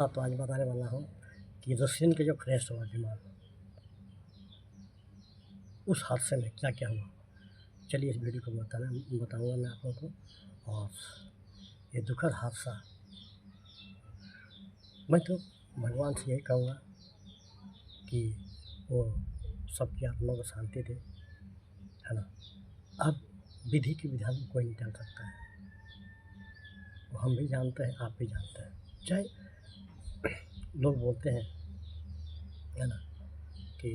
हाँ, तो आज बताने वाला हूँ कि रशियन के जो क्रैश हुआ विमान, उस हादसे में क्या-क्या हुआ। चलिए इस वीडियो को बताऊँगा मैं आप लोगों को। और ये दुखद हादसा, मैं तो भगवान से यही कहूँगा कि वो सबकी आत्मा को शांति दे, है ना। अब विधि के विधान में कोई नहीं टाल सकता है, वो हम भी जानते हैं, आप भी जानते हैं। चाहे लोग बोलते हैं, है ना, कि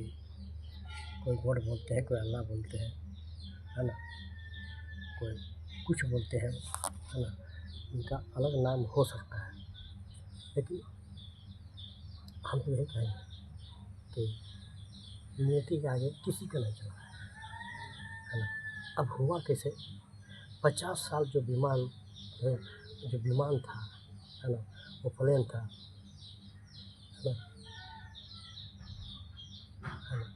कोई गॉड बोलते हैं, कोई अल्लाह बोलते हैं, है ना, कोई कुछ बोलते हैं, है ना, उनका अलग नाम हो सकता है, लेकिन हम तो यही कहेंगे कि नियति के आगे किसी का नहीं चला है ना। अब हुआ कैसे? 50 साल जो विमान था, है ना, वो प्लेन था, है ना, है ना,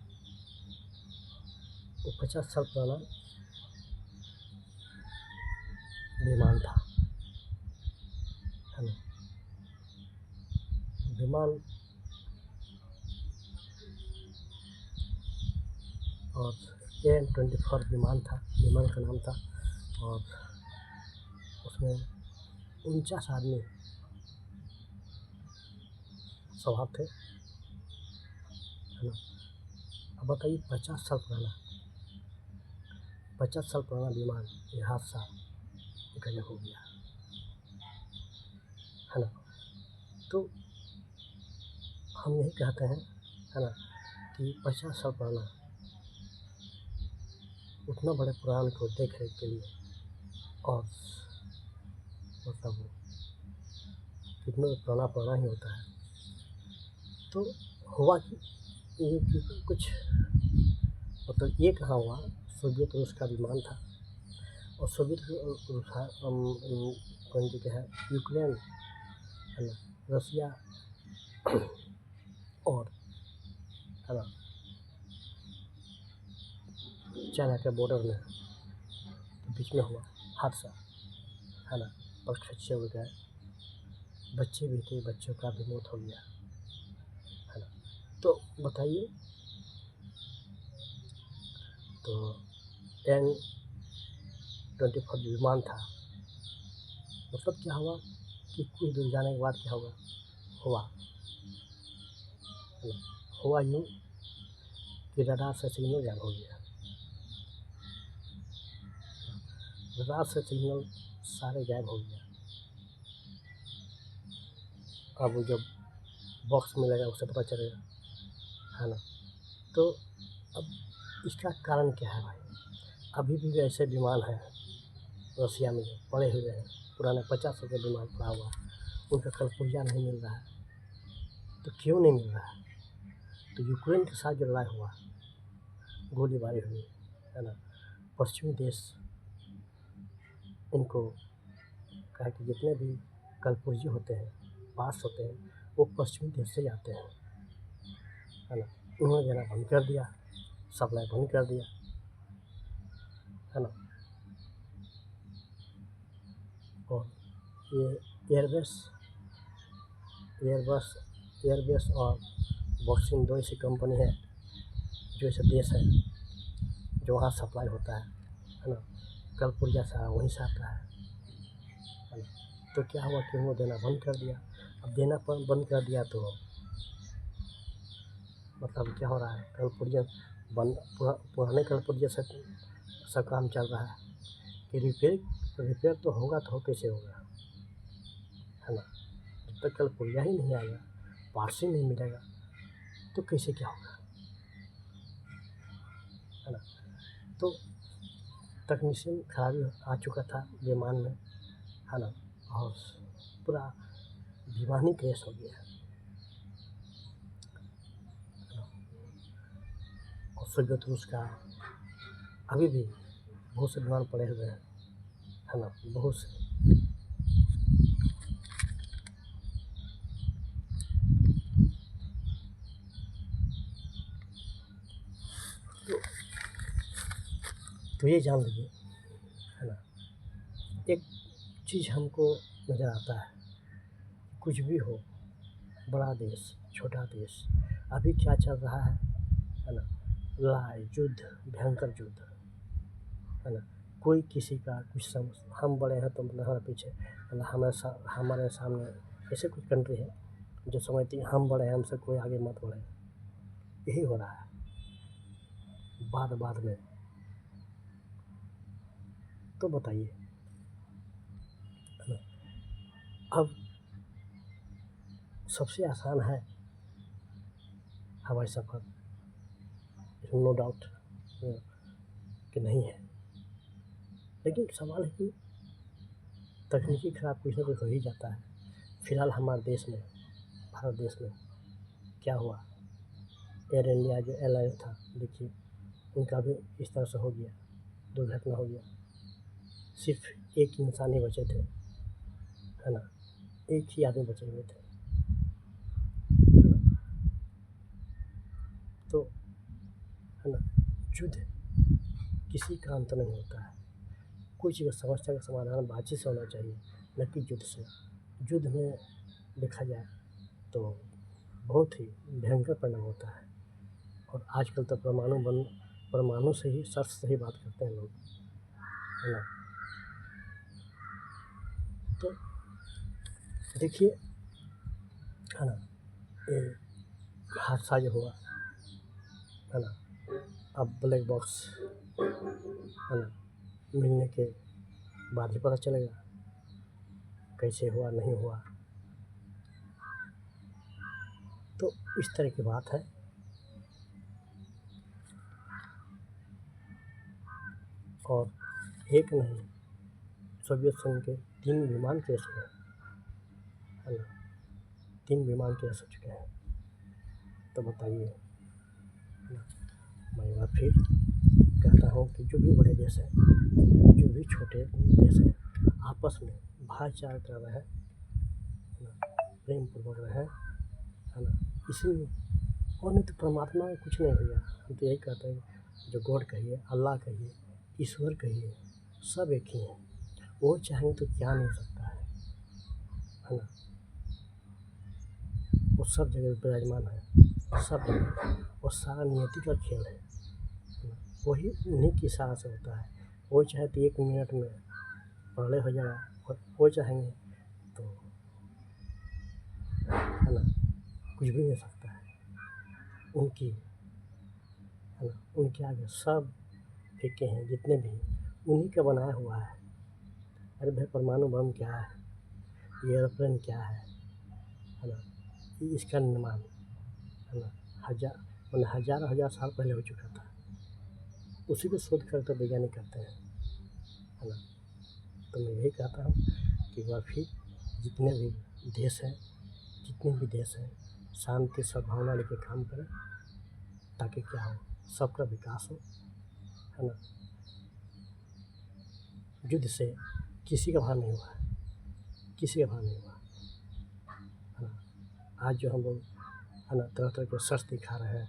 वो 50 साल पुराना विमान था, है ना। विमान और AN-24 विमान का नाम था, और उसमें 49 आदमी सवार थे, है ना। अब बताइए 50 साल पुराना विमान, ये हादसा गजब हो गया, है ना। तो हम यही कहते हैं, है ना, कि 50 साल पुराना, उतना बड़े पुराण को देख रेख के लिए, और मतलब कितना पुराना ही होता है। तो हुआ कि ये कि कुछ मतलब ये कहाँ हुआ, सोवियत रूस का विमान था, और सोवियत कौन जी है, यूक्रेन, है ना, रसिया और, है ना, चाइना के बॉर्डर में बीच में हुआ हादसा, है ना। और खच्चे उड़ गए, बच्चे भी थे, बच्चों का भी मौत हो गया, है ना। तो बताइए, तो AN-24 विमान था, मतलब क्या हुआ कि कुछ दूर जाने के बाद क्या हुआ, है ना, हुआ यूँ कि रडार से सिग्नल गायब हो गया। रडार से सिग्नल सारे गायब हो गया। अब जब बॉक्स मिलेगा उससे पता चलेगा, है ना। तो अब इसका कारण क्या है भाई? अभी भी ऐसे विमान हैं रसिया में जो पड़े हुए हैं, पुराने 50 साल के विमान पड़ा हुआ है, उनका कल पुर्जा नहीं मिल रहा है। तो क्यों नहीं मिल रहा है? तो यूक्रेन के साथ जो लड़ाई हुआ, गोलीबारी हुई, है ना, पश्चिमी देश इनको कहा कि जितने भी कलपुर्जे होते हैं, पार्ट्स होते हैं, वो पश्चिमी देश से आते हैं, है ना। उन्होंने देना बंद कर दिया, सप्लाई बंद कर दिया, है ना। और ये एयरबस एयरबस और बॉक्सिंग दो ऐसी कंपनी है, जो ऐसे देश है जो वहाँ सप्लाई होता है ना। कलपुर्जा सारा वहीं से आता है ना। तो क्या हुआ कि वो देना बंद कर दिया। अब देना बंद कर दिया तो मतलब क्या हो रहा है, कलपुर्जा बंद, पुराने कलपुर्जे से सब काम चल रहा है कि रिपेयर तो होगा, तो कैसे होगा, है ना। जब तक कलपुर्जा ही नहीं आएगा, पार्ट्स ही नहीं मिलेगा, तो कैसे क्या होगा, है ना। तो तकनीशियन खराबी आ चुका था विमान में, है ना, और पूरा विमान ही क्रैश हो गया, है ना। और सोवियत रूस का अभी भी बहुत से विमान पड़े हुए हैं, है ना, बहुत से। तो ये जान लीजिए, है ना, एक चीज़ हमको नज़र आता है, कुछ भी हो, बड़ा देश, छोटा देश, अभी क्या चल रहा है ना? लड़ाई, युद्ध, भयंकर युद्ध, है ना? कोई किसी का कुछ समझ, हम बड़े हैं तो मतलब हमारे पीछे, मतलब हमारे सामने ऐसे कुछ कंट्री है जो समझती है हम बड़े हैं, हमसे कोई आगे मत बढ़े। यही हो रहा है बाद में। तो बताइए, है ना? अब सबसे आसान है हवाई सफ़र, इसमें नो डाउट कि नहीं है, लेकिन सवाल है कि तकनीकी खराब कुछ ना कुछ हो ही जाता है। फिलहाल हमारे देश में, भारत देश में क्या हुआ, एयर इंडिया जो एयरलाइंस था, देखिए उनका भी इस तरह से हो गया, दुर्घटना हो गया। सिर्फ एक इंसान ही बचे थे, है ना? एक ही आदमी बचे हुए थे, है ना? तो है ना, युद्ध किसी का अंत नहीं होता है। कोई चीज़ का समस्या का समाधान बातचीत से होना चाहिए, न कि युद्ध से। युद्ध में देखा जाए तो बहुत ही भयंकर परिणाम होता है, और आजकल तो परमाणु से ही, शस्त्र से ही बात करते हैं लोग, है ना? तो देखिए, है ना, ये हादसा जो हुआ, है ना, अब ब्लैक बॉक्स, है ना, मिलने के बाद ही पता चलेगा कैसे हुआ, नहीं हुआ। तो इस तरह की बात है। और एक नहीं, सोवियत संघ के 3 विमान क्रैश हुए, है ना? 3 विमान क्रैश हो चुके हैं। तो बताइए, है ना? मैं एक बार फिर कहता हूँ कि जो भी बड़े देश हैं, जो भी छोटे देश हैं, आपस में भाईचारा कर रहे हैं, है ना? प्रेम पूर्वक रहें, है ना? इसी में, और नहीं तो परमात्मा में कुछ नहीं भैया। हम तो यही कहते हैं, जो गॉड कहिए, अल्लाह कहिए, ईश्वर कहिए, सब एक ही हैं। वो चाहेंगे तो क्या नहीं हो सकता है ना? वो सब जगह विराजमान है, सब जगह, और सारा नियति का खेल है ना? वही उन्हीं की इशारा से होता है। वो चाहे तो 1 मिनट में प्रलय हो जाए, और वो चाहेंगे तो, है ना, कुछ भी नहीं हो सकता है उनकी, है ना? उनके आगे सब फीके हैं, जितने भी उन्हीं का बनाया हुआ है। अरे भाई, परमाणु बम क्या है, ये एरोप्लेन क्या है ना? इसका निर्माण, है ना, हज़ार साल पहले हो चुका था। उसी को शोध कर तो वैज्ञानिक करते हैं, है ना? तो मैं यही कहता हूँ कि एक बार फिर जितने भी देश हैं, शांति सद्भावना लेके काम करें, ताकि क्या हो, सबका विकास हो, है ना? युद्ध से किसी का भार नहीं हुआ है, किसी का भार नहीं हुआ, है ना? आज जो हम लोग, है ना, तरह तरह के शस्त्र दिखा रहे हैं,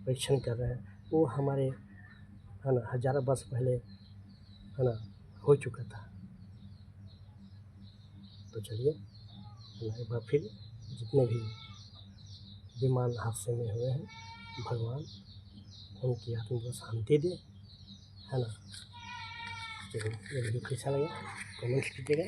परीक्षण कर रहे हैं, वो हमारे, है ना, हज़ारों वर्ष पहले, है ना, हो चुका था। तो चलिए, है ना, एक बार फिर जितने भी विमान हादसे में हुए हैं, भगवान उनकी आत्मा को शांति दे, है ना? तो ये वीडियो कैसा लगा कमेंट कीजिएगा।